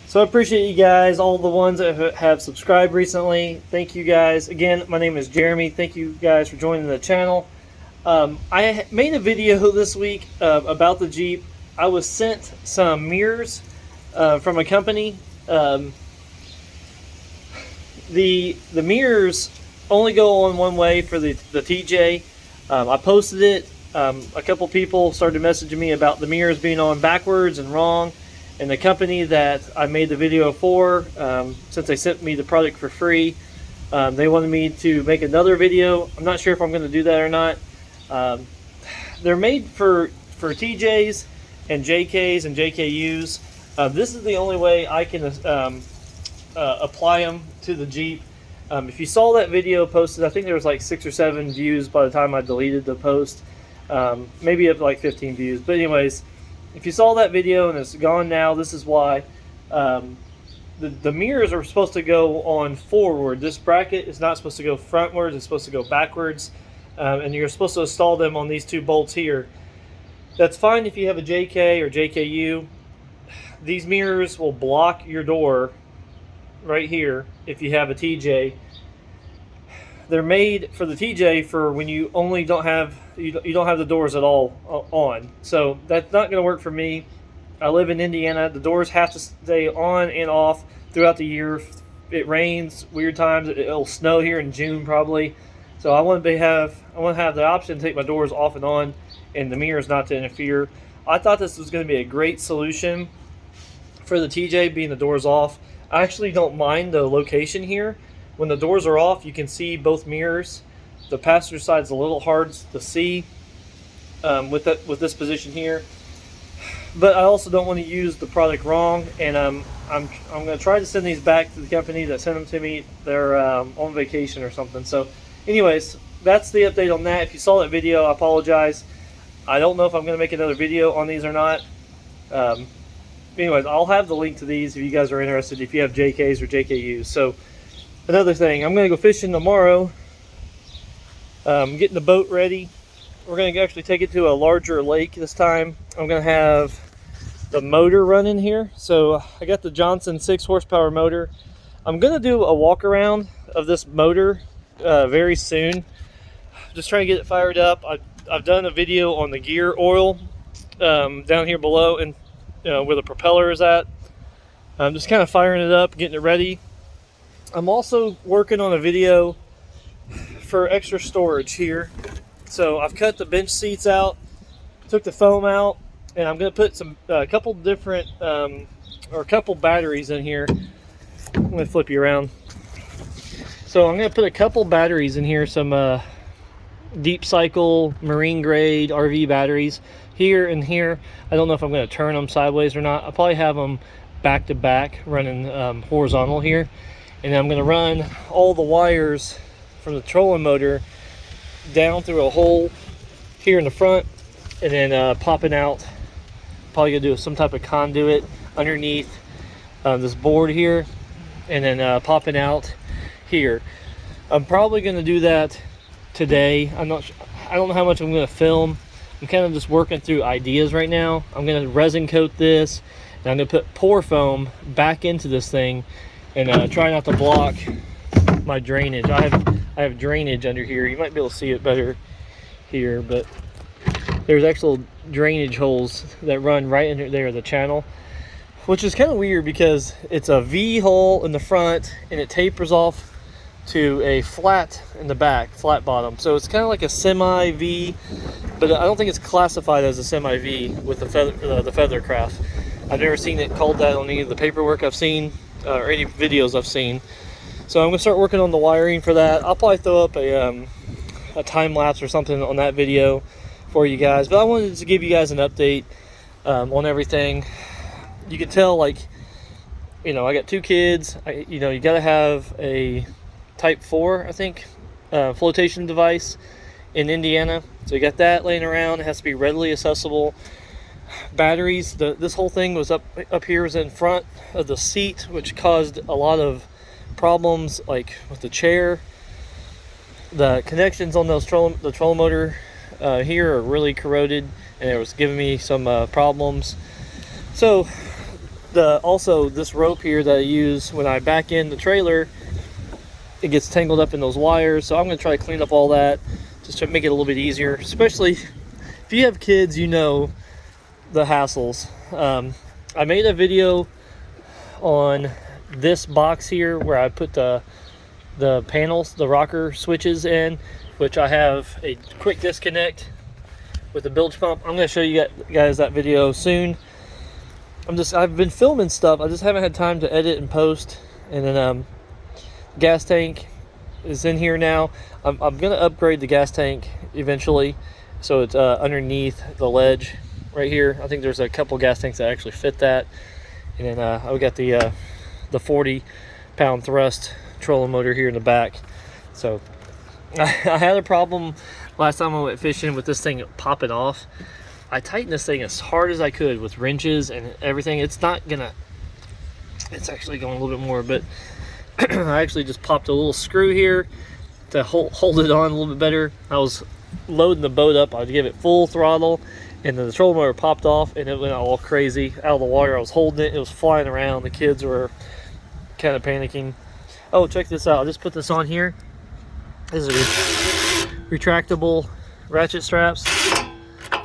So I appreciate you guys, all the ones that have subscribed recently. Thank you guys. Again, my name is Jeremy. Thank you guys for joining the channel. I made a video this week about the Jeep. I was sent some mirrors from a company. The mirrors only go on one way for the TJ. I posted it. A couple people started messaging me about the mirrors being on backwards and wrong. And the company that I made the video for, since they sent me the product for free, they wanted me to make another video. I'm not sure if I'm going to do that or not. They're made for TJs and JKs and JKUs. This is the only way I can apply them to the Jeep. If you saw that video posted, I think there was like 6 or 7 views by the time I deleted the post. Maybe up like 15 views. But anyways, if you saw that video and it's gone now, this is why. The mirrors are supposed to go on forward. This bracket is not supposed to go frontwards. It's supposed to go backwards. And you're supposed to install them on these 2 bolts here. That's fine if you have a JK or JKU. These mirrors will block your door right here if you have a TJ. They're made for the TJ for when you only don't have you don't have the doors at all on. So that's not going to work for me. I live in Indiana. The doors have to stay on and off throughout the year. It rains, weird times. It'll snow here in June probably. So I want to have the option to take my doors off and on, and the mirrors not to interfere. I thought this was going to be a great solution for the TJ, being the doors off. I actually don't mind the location here. When the doors are off, you can see both mirrors. The passenger side's a little hard to see with this position here. But I also don't want to use the product wrong, and I'm going to try to send these back to the company that sent them to me. They're on vacation or something. So, anyways, that's the update on that. If you saw that video, I apologize. I don't know if I'm going to make another video on these or not. Anyways, I'll have the link to these if you guys are interested, if you have JKs or JKUs. So, another thing, I'm going to go fishing tomorrow. Getting the boat ready. We're going to actually take it to a larger lake this time. I'm going to have the motor running here. So I got the Johnson 6 horsepower motor. I'm going to do a walk around of this motor very soon. Just trying to get it fired up. I've done a video on the gear oil down here below, and where the propeller is at. I'm just kind of firing it up, getting it ready. I'm also working on a video for extra storage here. So I've cut the bench seats out, took the foam out, and I'm going to put a couple different or a couple batteries in here. I'm going to flip you around. So I'm going to put a couple batteries in here, some deep cycle marine grade RV batteries here and here. I don't know if I'm going to turn them sideways or not. I'll probably have them back to back running horizontal here, and then I'm going to run all the wires from the trolling motor down through a hole here in the front, and then popping out. Probably gonna do some type of conduit underneath this board here, and then popping out here. I'm probably gonna do that today. I don't know how much I'm gonna film. I'm kind of just working through ideas right now. I'm gonna resin coat this, and I'm gonna put pour foam back into this thing, and try not to block my drainage. I have drainage under here. You might be able to see it better here, but there's actual drainage holes that run right under there, the channel, which is kind of weird because it's a V hole in the front and it tapers off to a flat in the back, flat bottom. So it's kind of like a semi V, but I don't think it's classified as a semi V with the Feathercraft. I've never seen it called that on any of the paperwork I've seen or any videos I've seen. So I'm going to start working on the wiring for that. I'll probably throw up a time lapse or something on that video for you guys. But I wanted to give you guys an update on everything. You can tell, like, I got 2 kids. You got to have a Type 4, I think, flotation device in Indiana. So you got that laying around. It has to be readily accessible. Batteries. This whole thing was up here, was in front of the seat, which caused a lot of problems, like with the chair. The connections on the trolling motor here are really corroded, and it was giving me some problems. So Also this rope here that I use when I back in the trailer, it gets tangled up in those wires. So I'm going to try to clean up all that just to make it a little bit easier, especially if you have kids, you know the hassles. I made a video on this box here where I put the panels, the rocker switches in, which I have a quick disconnect with the bilge pump. I'm going to show you guys that video soon. I've been filming stuff, I just haven't had time to edit and post. And then gas tank is in here now. I'm going to upgrade the gas tank eventually, so it's underneath the ledge right here. I think there's a couple gas tanks that actually fit that. And then I've got the 40-pound thrust trolling motor here in the back. So I had a problem last time I went fishing with this thing popping off. I tightened this thing as hard as I could with wrenches and everything. It's actually going a little bit more, but I actually just popped a little screw here to hold it on a little bit better. I was loading the boat up, I'd give it full throttle, and then the trolling motor popped off and it went all crazy out of the water. I was holding it, it was flying around. The kids were kind of panicking. Oh, check this out. I just put this on here. This is retractable ratchet straps.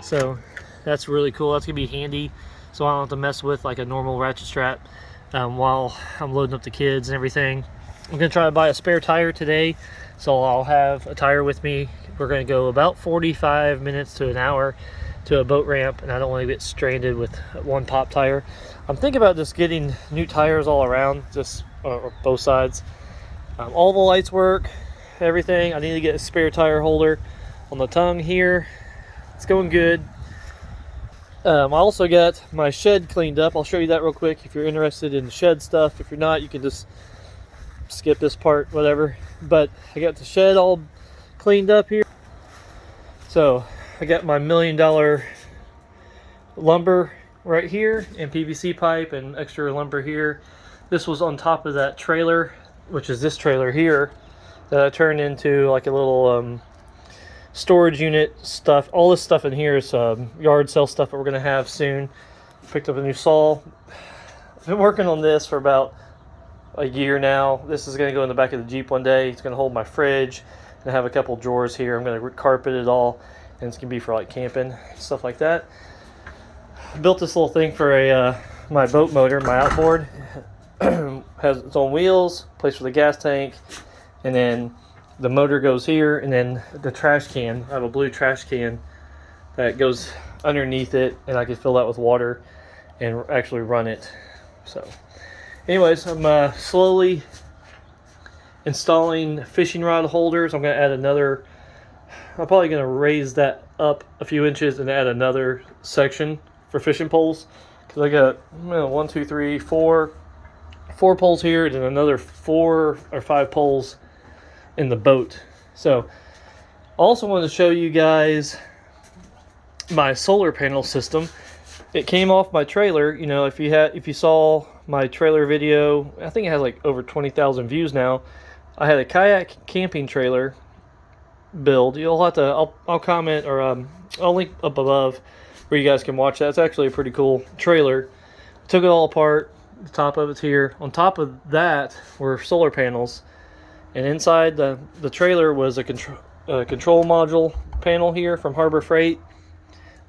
So that's really cool. That's gonna be handy, so I don't have to mess with like a normal ratchet strap while I'm loading up the kids and everything. I'm gonna try to buy a spare tire today, so I'll have a tire with me. We're gonna go about 45 minutes to an hour to a boat ramp, and I don't want to get stranded with one pop tire. I'm thinking about just getting new tires all around, just or both sides. All the lights work, everything. I need to get a spare tire holder on the tongue here. It's going good. I also got my shed cleaned up. I'll show you that real quick if you're interested in shed stuff. If you're not, you can just skip this part, whatever. But I got the shed all cleaned up here. So I got my $1 million lumber right here, and PVC pipe and extra lumber here. This was on top of that trailer, which is this trailer here, that I turned into like a little storage unit stuff. All this stuff in here is yard sale stuff that we're gonna have soon. Picked up a new saw. I've been working on this for about a year now. This is gonna go in the back of the Jeep one day. It's gonna hold my fridge and have a couple drawers here. I'm gonna carpet it all, and it's gonna be for like camping, stuff like that. I built this little thing for my boat motor, my outboard. Has its own wheels, place for the gas tank, and then the motor goes here, and then the trash can. I have a blue trash can that goes underneath it, and I can fill that with water and actually run it. So anyways, I'm slowly installing fishing rod holders. I'm going to add another. I'm probably going to raise that up a few inches and add another section for fishing poles, because I got 1, 2, 3, 4 poles here, and then another 4 or 5 poles in the boat. So also wanted to show you guys my solar panel system. It came off my trailer. You know, if you saw my trailer video, I think it has like over 20,000 views now. I had a kayak camping trailer build. You'll have to, I'll comment, or I'll link up above where you guys can watch that. It's actually a pretty cool trailer. Took it all apart. The top of it's here. On top of that were solar panels, and inside the trailer was a control module panel here from Harbor Freight.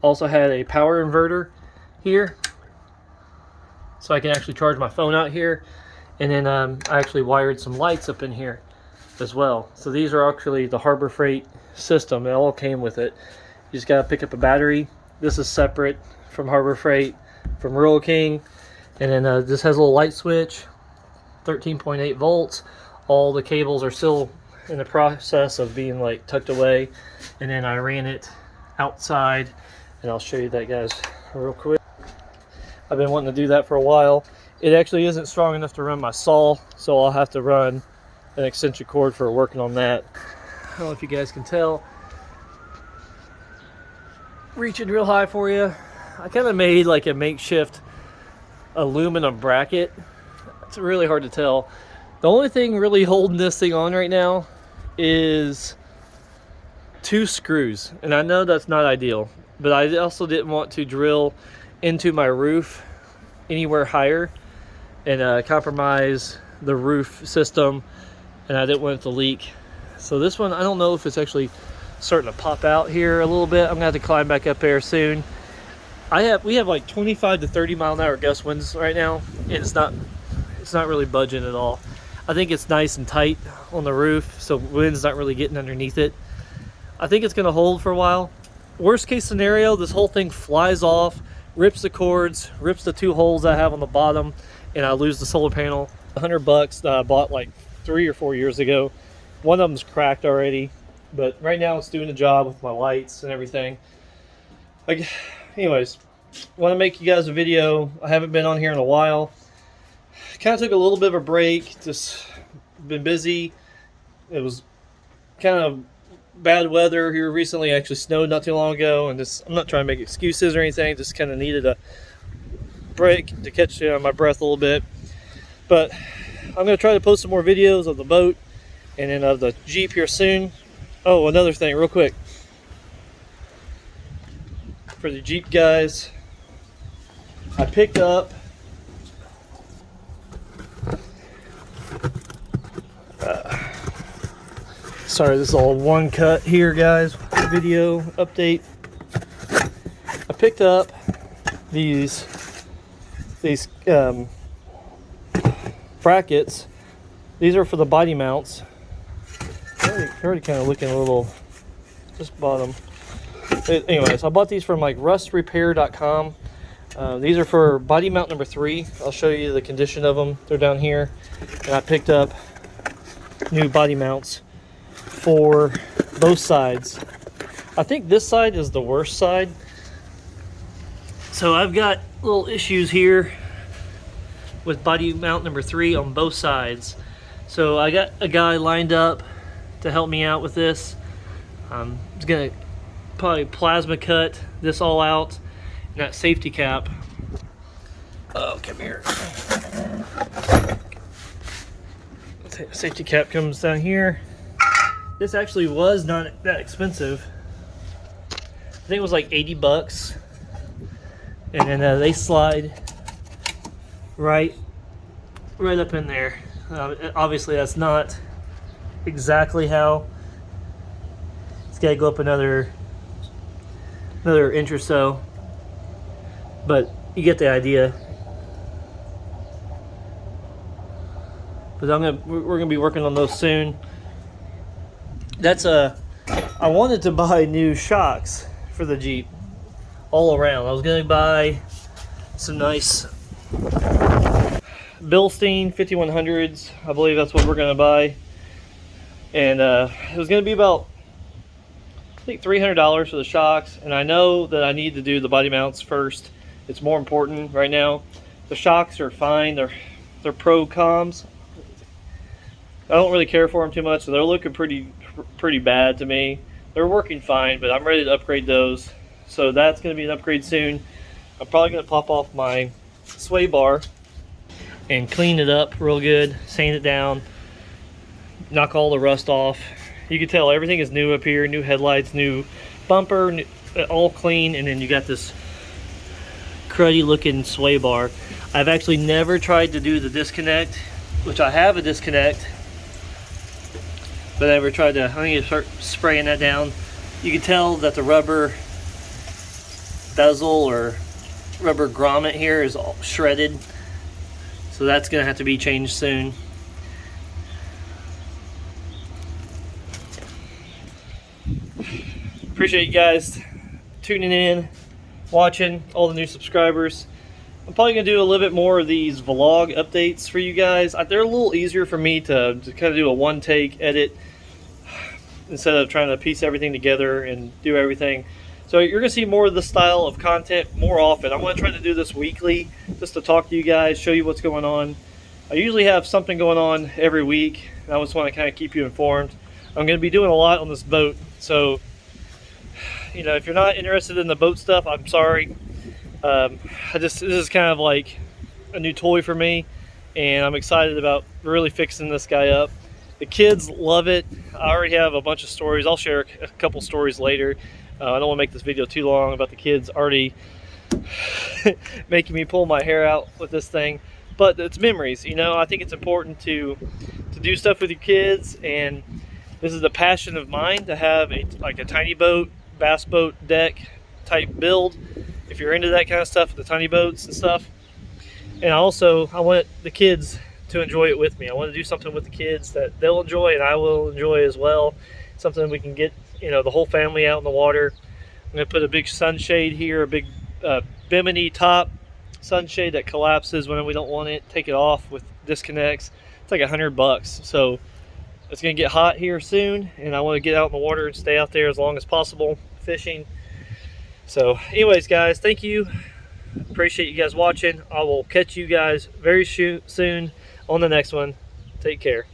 Also had a power inverter here, so I can actually charge my phone out here. And then I actually wired some lights up in here as well. So these are actually the Harbor Freight system. It all came with it. You just got to pick up a battery. This is separate from Harbor Freight, from Rural King. And then this has a little light switch, 13.8 volts. All the cables are still in the process of being like tucked away. And then I ran it outside, and I'll show you that, guys, real quick. I've been wanting to do that for a while. It actually isn't strong enough to run my saw, so I'll have to run an extension cord for working on that. I don't know if you guys can tell. Reaching real high for you. I kind of made like a makeshift aluminum bracket. It's really hard to tell. The only thing really holding this thing on right now is 2 screws, and I know that's not ideal, but I also didn't want to drill into my roof anywhere higher and compromise the roof system, and I didn't want it to leak. So this one, I don't know if it's actually starting to pop out here a little bit. I'm gonna have to climb back up there soon. We have like 25 to 30 mile an hour gust winds right now, and it's not really budging at all. I think it's nice and tight on the roof, so wind's not really getting underneath it. I think it's gonna hold for a while. Worst case scenario, this whole thing flies off, rips the cords, rips the 2 holes I have on the bottom, and I lose the solar panel. $100 that I bought like 3 or 4 years ago. One of them's cracked already, but right now it's doing the job with my lights and everything. Like, anyways, want to make you guys a video. I haven't been on here in a while. Kind of took a little bit of a break, just been busy. It was kind of bad weather here recently. It actually snowed not too long ago, and I'm not trying to make excuses or anything, just kind of needed a break to catch my breath a little bit. But I'm going to try to post some more videos of the boat and then of the Jeep here soon. Oh, another thing real quick for the Jeep guys, I picked up sorry, this is all one cut here, guys. Video update. I picked up these brackets. These are for the body mounts. They're already kind of looking a little, just bought them. Anyways, I bought these from like rustrepair.com. These are for body mount number 3. I'll show you the condition of them. They're down here. And I picked up new body mounts for both sides. I think this side is the worst side. So I've got little issues here with body mount number 3 on both sides. So I got a guy lined up to help me out with this. He's gonna probably plasma cut this all out, and that safety cap. Oh, come here. Safety cap comes down here. This actually was not that expensive. I think it was like $80, and then they slide right up in there. Obviously, that's not exactly how. It's got to go up another inch or so, but you get the idea. But we're gonna be working on those soon. I wanted to buy new shocks for the Jeep all around. I was gonna buy some nice Bilstein 5100s. I believe that's what we're gonna buy, and it was gonna be about, I think, $300 for the shocks. And I know that I need to do the body mounts first. It's more important right now. The shocks are fine. They're Pro Comms. I don't really care for them too much, so they're looking pretty bad to me. They're working fine, but I'm ready to upgrade those. So that's going to be an upgrade soon. I'm probably going to pop off my sway bar and clean it up real good, sand it down, knock all the rust off. You can tell everything is new up here, new headlights, new bumper, all clean, and then you got this cruddy looking sway bar. I've actually never tried to do the disconnect, which I have a disconnect, but I never tried to. I need to start spraying that down. You can tell that the rubber bezel or rubber grommet here is all shredded, so that's gonna have to be changed soon. Appreciate you guys tuning in, watching, all the new subscribers. I'm probably gonna do a little bit more of these vlog updates for you guys. They're a little easier for me to kind of do a one-take edit instead of trying to piece everything together and do everything. So you're gonna see more of this style of content more often. I'm gonna try to do this weekly, just to talk to you guys, show you what's going on. I usually have something going on every week, and I just want to kind of keep you informed. I'm gonna be doing a lot on this boat, so you know, if you're not interested in the boat stuff, I'm sorry. This is kind of like a new toy for me, and I'm excited about really fixing this guy up. The kids love it. I already have a bunch of stories. I'll share a couple stories later. I don't want to make this video too long about the kids already making me pull my hair out with this thing. But it's memories, you know. I think it's important to do stuff with your kids, and this is a passion of mine to have like a tiny boat, bass boat deck type build. If you're into that kind of stuff, the tiny boats and stuff. And I want the kids to enjoy it with me. I want to do something with the kids that they'll enjoy and I will enjoy as well. Something we can get, you know, the whole family out in the water. I'm going to put a big sunshade here, a big Bimini top sunshade that collapses when we don't want it. Take it off with disconnects. It's like $100. So it's going to get hot here soon, and I want to get out in the water and stay out there as long as possible fishing. So anyways, guys, thank you. Appreciate you guys watching. I will catch you guys very soon on the next one. Take care.